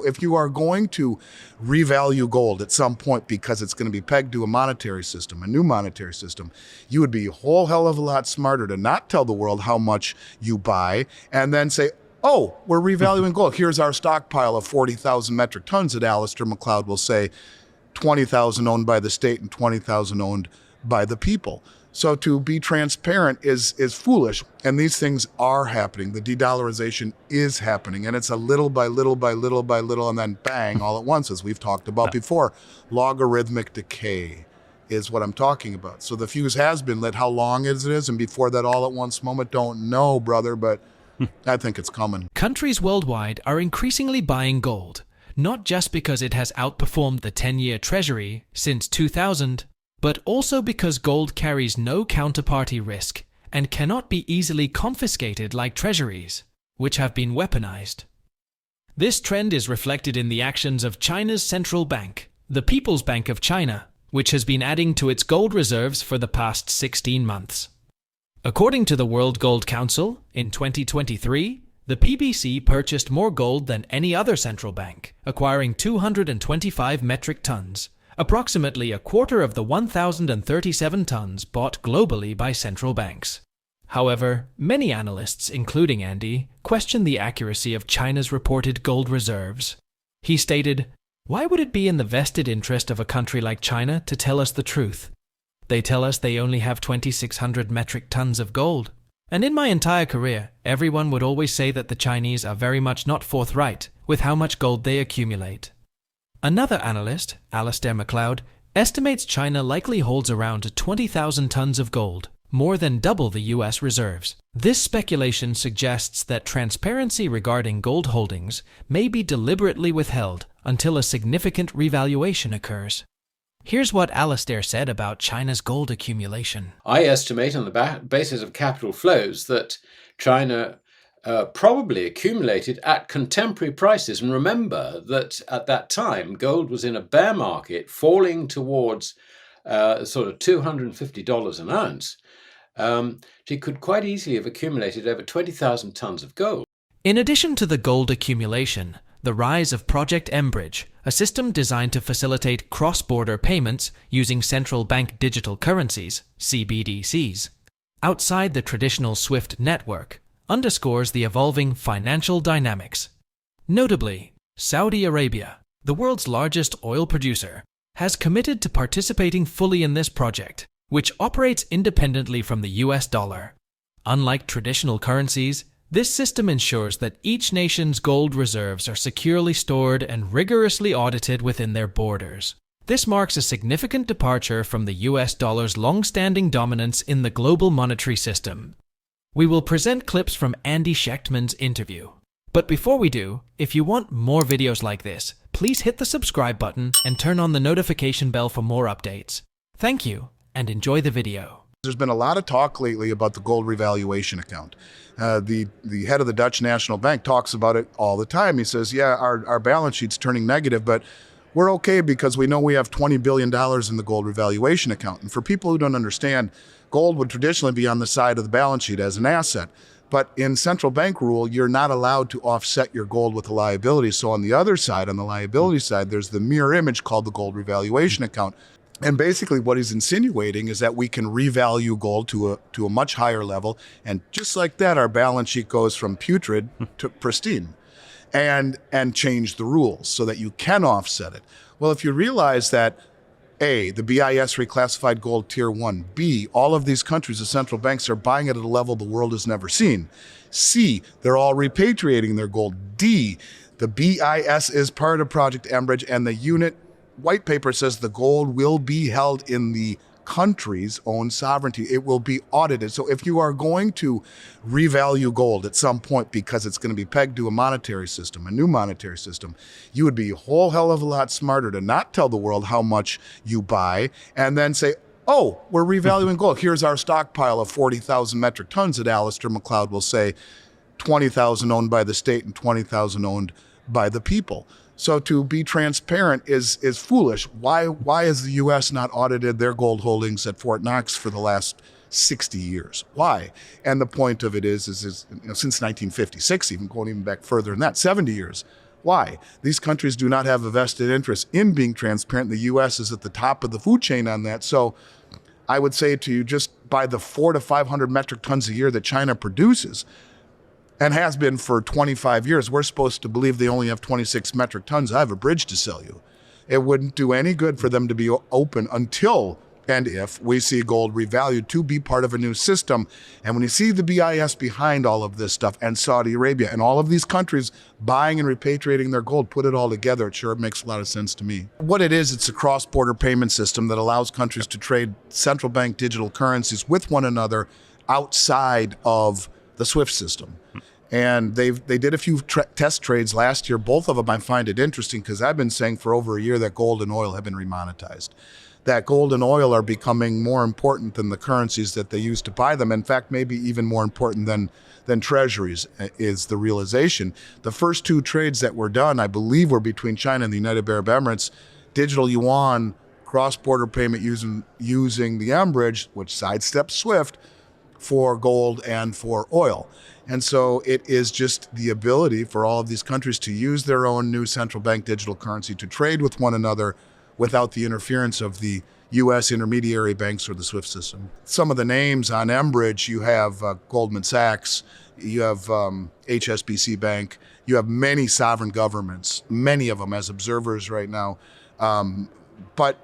If you are going to revalue gold at some point because it's going to be pegged to a monetary system, a new monetary system, you would be a whole hell of a lot smarter to not tell the world how much you buy and then say, oh, we're revaluing gold. Here's our stockpile of 40,000 metric tons that Alasdair Macleod will say 20,000 owned by the state and 20,000 owned by the people. So to be transparent is foolish, and these things are happening. The de-dollarization is happening, and it's a little by little by little by little, and then bang, all at once, as we've talked about before. Logarithmic decay is what I'm talking about. So the fuse has been lit. How long is it? And before that all at once moment, don't know, brother, but I think it's coming. Countries worldwide are increasingly buying gold, not just because it has outperformed the 10-year treasury since 2000, but also because gold carries no counterparty risk and cannot be easily confiscated like treasuries, which have been weaponized. This trend is reflected in the actions of China's central bank, the People's Bank of China, which has been adding to its gold reserves for the past 16 months. According to the World Gold Council, in 2023, the PBC purchased more gold than any other central bank, acquiring 225 metric tons, approximately a quarter of the 1,037 tons bought globally by central banks. However, many analysts, including Andy, question the accuracy of China's reported gold reserves. He stated, "Why would it be in the vested interest of a country like China to tell us the truth? They tell us they only have 2,600 metric tons of gold. And in my entire career, everyone would always say that the Chinese are very much not forthright with how much gold they accumulate." Another analyst, Alasdair Macleod, estimates China likely holds around 20,000 tons of gold, more than double the US reserves. This speculation suggests that transparency regarding gold holdings may be deliberately withheld until a significant revaluation occurs. Here's what Alasdair said about China's gold accumulation. I estimate on the basis of capital flows that China probably accumulated at contemporary prices. And remember that at that time, gold was in a bear market, falling towards sort of $250 an ounce. She could quite easily have accumulated over 20,000 tons of gold. In addition to the gold accumulation, the rise of Project mBridge, a system designed to facilitate cross-border payments using central bank digital currencies, CBDCs, outside the traditional SWIFT network, underscores the evolving financial dynamics. Notably, Saudi Arabia, the world's largest oil producer, has committed to participating fully in this project, which operates independently from the US dollar. Unlike traditional currencies, this system ensures that each nation's gold reserves are securely stored and rigorously audited within their borders. This marks a significant departure from the US dollar's long-standing dominance in the global monetary system. We will present clips from Andy Schectman's interview. But before we do, if you want more videos like this, please hit the subscribe button and turn on the notification bell for more updates. Thank you, and enjoy the video. There's been a lot of talk lately about the gold revaluation account. The head of the Dutch National Bank talks about it all the time. He says, yeah, our balance sheet's turning negative, but we're okay because we know we have $20 billion in the gold revaluation account. And for people who don't understand, gold would traditionally be on the side of the balance sheet as an asset. But in central bank rule, you're not allowed to offset your gold with a liability. So on the other side, on the liability side, there's the mirror image called the gold revaluation account. And basically what he's insinuating is that we can revalue gold to a much higher level. And just like that, our balance sheet goes from putrid to pristine and change the rules so that you can offset it. Well, if you realize that A, the BIS reclassified gold tier 1. B, all of these countries, the central banks are buying it at a level the world has never seen. C, they're all repatriating their gold. D, the BIS is part of Project mBridge, and the unit white paper says the gold will be held in the country's own sovereignty. It will be audited. So if you are going to revalue gold at some point because it's going to be pegged to a monetary system, a new monetary system, you would be a whole hell of a lot smarter to not tell the world how much you buy and then say, oh, we're revaluing gold. Here's our stockpile of 40,000 metric tons that Alasdair Macleod will say 20,000 owned by the state and 20,000 owned by the people. So to be transparent is foolish. Why has the U.S. not audited their gold holdings at Fort Knox for the last 60 years? Why? And the point of it is since 1956, even going even back further than that, 70 years. Why? These countries do not have a vested interest in being transparent. The U.S. is at the top of the food chain on that. So I would say to you, just by the 400 to 500 metric tons a year that China produces, and has been for 25 years, we're supposed to believe they only have 26 metric tons. I have a bridge to sell you. It wouldn't do any good for them to be open until and if we see gold revalued to be part of a new system. And when you see the BIS behind all of this stuff, and Saudi Arabia and all of these countries buying and repatriating their gold, put it all together, it sure makes a lot of sense to me. What it is, it's a cross-border payment system that allows countries to trade central bank digital currencies with one another outside of the SWIFT system. And they did a few test trades last year. Both of them, I find it interesting because I've been saying for over a year that gold and oil have been remonetized. That gold and oil are becoming more important than the currencies that they use to buy them. In fact, maybe even more important than treasuries is the realization. The first two trades that were done, I believe, were between China and the United Arab Emirates. Digital yuan, cross-border payment using the mBridge, which sidesteps SWIFT, for gold and for oil. And so it is just the ability for all of these countries to use their own new central bank digital currency to trade with one another without the interference of the U.S. intermediary banks or the SWIFT system. Some of the names on mBridge, you have Goldman Sachs, you have HSBC Bank, you have many sovereign governments, many of them as observers right now. But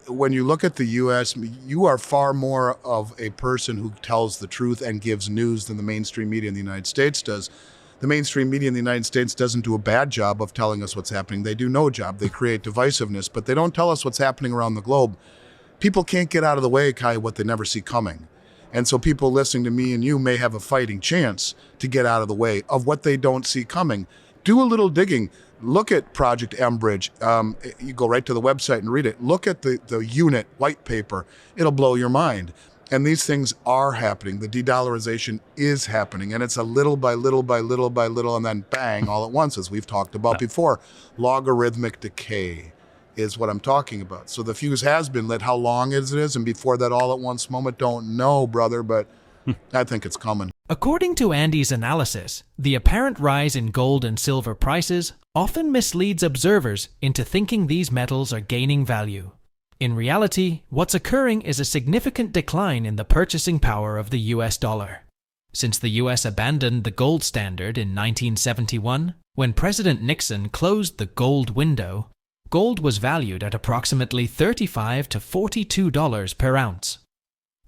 when you look at the U.S., you are far more of a person who tells the truth and gives news than the mainstream media in the United States does. The mainstream media in the United States doesn't do a bad job of telling us what's happening. They do no job. They create divisiveness, but they don't tell us what's happening around the globe. People can't get out of the way, Kai, what they never see coming. And so people listening to me and you may have a fighting chance to get out of the way of what they don't see coming. Do a little digging. Look at Project mBridge. You go right to the website and read it. Look at the unit white paper. It'll blow your mind. And these things are happening. The de-dollarization is happening. And it's a little by little by little by little, and then bang, all at once, as we've talked about before. Logarithmic decay is what I'm talking about. So the fuse has been lit. How long it is, and before that all at once moment, don't know, brother, but I think it's coming. According to Andy's analysis, the apparent rise in gold and silver prices often misleads observers into thinking these metals are gaining value. In reality, what's occurring is a significant decline in the purchasing power of the US dollar. Since the US abandoned the gold standard in 1971, when President Nixon closed the gold window, gold was valued at approximately $35 to $42 per ounce.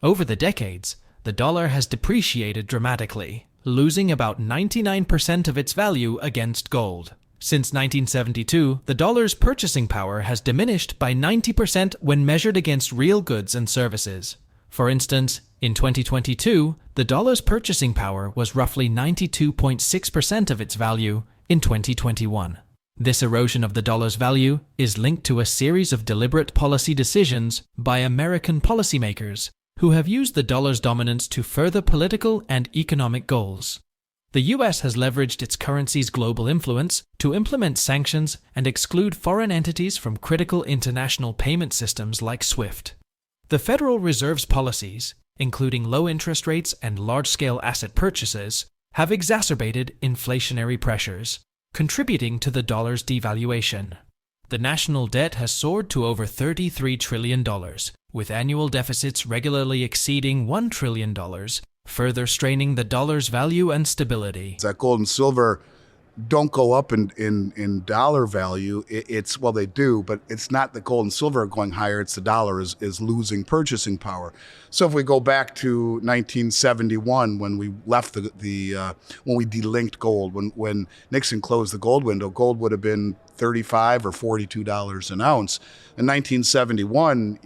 Over the decades, the dollar has depreciated dramatically, losing about 99% of its value against gold. Since 1972, the dollar's purchasing power has diminished by 90% when measured against real goods and services. For instance, in 2022, the dollar's purchasing power was roughly 92.6% of its value in 2021. This erosion of the dollar's value is linked to a series of deliberate policy decisions by American policymakers who have used the dollar's dominance to further political and economic goals. The US has leveraged its currency's global influence to implement sanctions and exclude foreign entities from critical international payment systems like SWIFT. The Federal Reserve's policies, including low interest rates and large-scale asset purchases, have exacerbated inflationary pressures, contributing to the dollar's devaluation. The national debt has soared to over $33 trillion, with annual deficits regularly exceeding $1 trillion, further straining the dollar's value and stability. That gold and silver don't go up in dollar value. Well, they do, but it's not the gold and silver are going higher. It's the dollar is losing purchasing power. So if we go back to 1971, when we left when we delinked gold, when Nixon closed the gold window, gold would have been $35 or $42 an ounce. In 1971,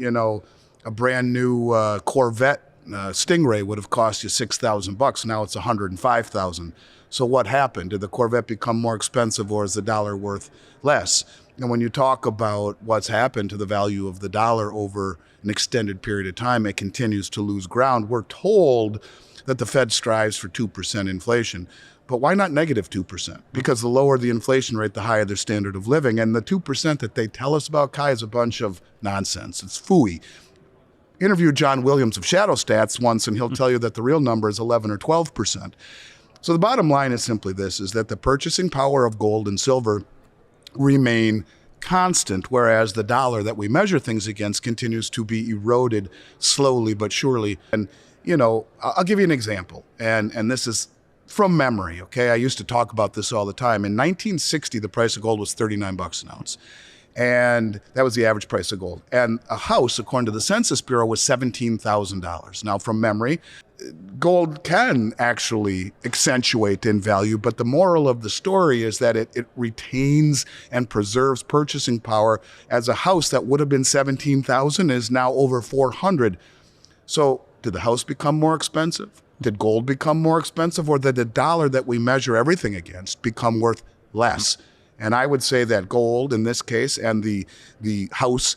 a brand new Corvette Stingray would have cost you $6,000. Now it's $105,000. So what happened? Did the Corvette become more expensive, or is the dollar worth less? And when you talk about what's happened to the value of the dollar over an extended period of time, it continues to lose ground. We're told that the Fed strives for 2% inflation. But why not negative 2%? Because the lower the inflation rate, the higher their standard of living. And the 2% that they tell us about, Kai, is a bunch of nonsense. It's phooey. Interviewed John Williams of Shadow Stats once, and he'll tell you that the real number is 11 or 12%. So the bottom line is simply this, is that the purchasing power of gold and silver remain constant, whereas the dollar that we measure things against continues to be eroded slowly but surely. And, I'll give you an example, and this is from memory, okay? I used to talk about this all the time. In 1960, the price of gold was 39 bucks an ounce. And that was the average price of gold. And a house, according to the Census Bureau, was $17,000. Now, from memory, gold can actually accentuate in value, but the moral of the story is that it retains and preserves purchasing power, as a house that would have been $17,000 is now over $400. So did the house become more expensive? Did gold become more expensive, or did the dollar that we measure everything against become worth less? And I would say that gold in this case and the house,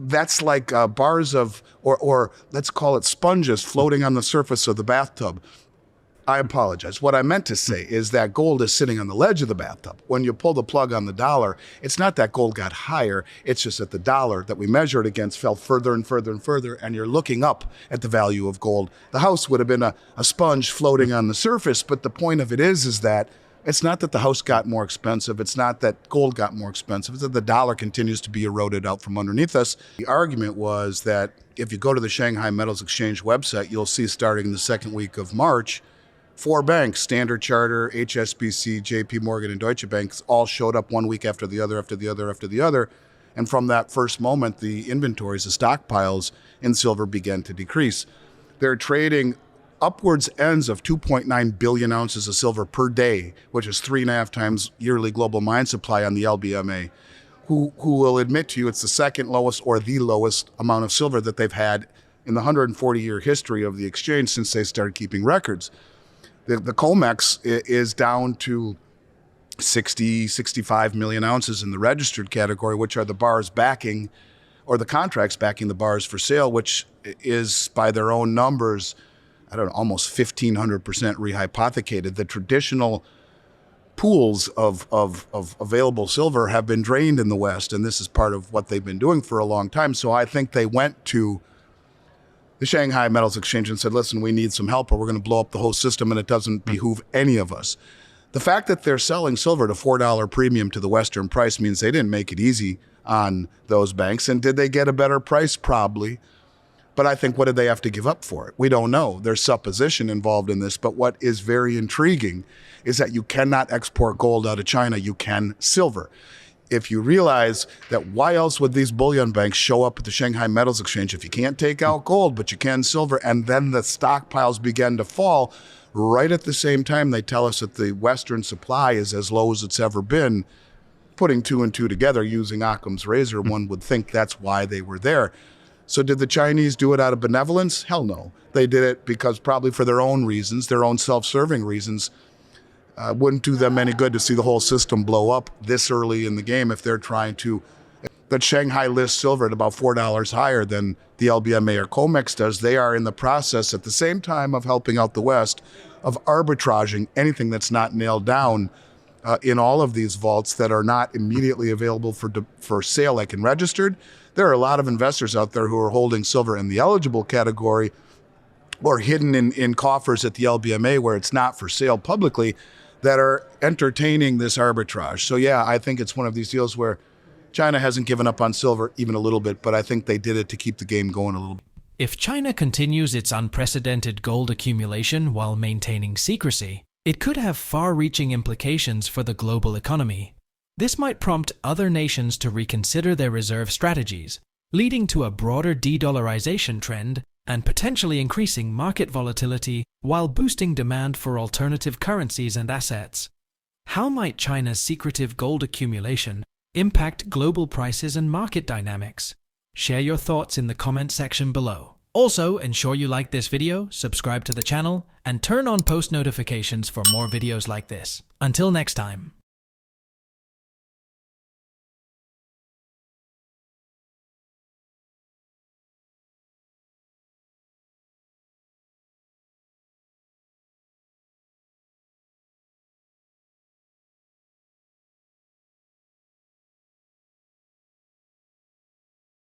that's like bars of, or let's call it sponges floating on the surface of the bathtub. I apologize. What I meant to say is that gold is sitting on the ledge of the bathtub. When you pull the plug on the dollar, it's not that gold got higher. It's just that the dollar that we measure it against fell further and further and further, and you're looking up at the value of gold. The house would have been a sponge floating on the surface, but the point of it is that it's not that the house got more expensive. It's not that gold got more expensive. It's that the dollar continues to be eroded out from underneath us. The argument was that if you go to the Shanghai Metals Exchange website, you'll see starting the second week of March, 4 banks, Standard Chartered, HSBC, JP Morgan, and Deutsche Bank, all showed up one week after the other, after the other, after the other. And from that first moment, the inventories, the stockpiles in silver began to decrease. They're trading upwards ends of 2.9 billion ounces of silver per day, which is 3.5 times yearly global mine supply on the LBMA, who will admit to you it's the second lowest or the lowest amount of silver that they've had in the 140-year history of the exchange since they started keeping records. The COMEX is down to 65 million ounces in the registered category, which are the bars backing, or the contracts backing the bars for sale, which is, by their own numbers, almost 1,500% rehypothecated. The traditional pools of available silver have been drained in the West, and this is part of what they've been doing for a long time. So I think they went to the Shanghai Metals Exchange and said, listen, we need some help or we're going to blow up the whole system, and it doesn't behoove any of us. The fact that they're selling silver at a $4 premium to the Western price means they didn't make it easy on those banks. And did they get a better price? Probably. But I think, what did they have to give up for it? We don't know. There's supposition involved in this. But what is very intriguing is that you cannot export gold out of China. You can silver. If you realize that, why else would these bullion banks show up at the Shanghai Metals Exchange if you can't take out gold, but you can silver? And then the stockpiles began to fall. Right at the same time, they tell us that the Western supply is as low as it's ever been. Putting two and two together using Occam's razor, one would think that's why they were there. So did the Chinese do it out of benevolence? Hell no. They did it because, probably for their own reasons, their own self-serving reasons. Wouldn't do them any good to see the whole system blow up this early in the game if they're trying to. That Shanghai lists silver at about $4 higher than the LBMA or COMEX does. They are in the process, at the same time of helping out the West, of arbitraging anything that's not nailed down in all of these vaults that are not immediately available for sale, like in registered. There are a lot of investors out there who are holding silver in the eligible category or hidden in coffers at the LBMA where it's not for sale publicly, that are entertaining this arbitrage. So yeah, I think it's one of these deals where China hasn't given up on silver even a little bit, but I think they did it to keep the game going a little bit. If China continues its unprecedented gold accumulation while maintaining secrecy, it could have far-reaching implications for the global economy. This might prompt other nations to reconsider their reserve strategies, leading to a broader de-dollarization trend and potentially increasing market volatility while boosting demand for alternative currencies and assets. How might China's secretive gold accumulation impact global prices and market dynamics? Share your thoughts in the comment section below. Also, ensure you like this video, subscribe to the channel, and turn on post notifications for more videos like this. Until next time.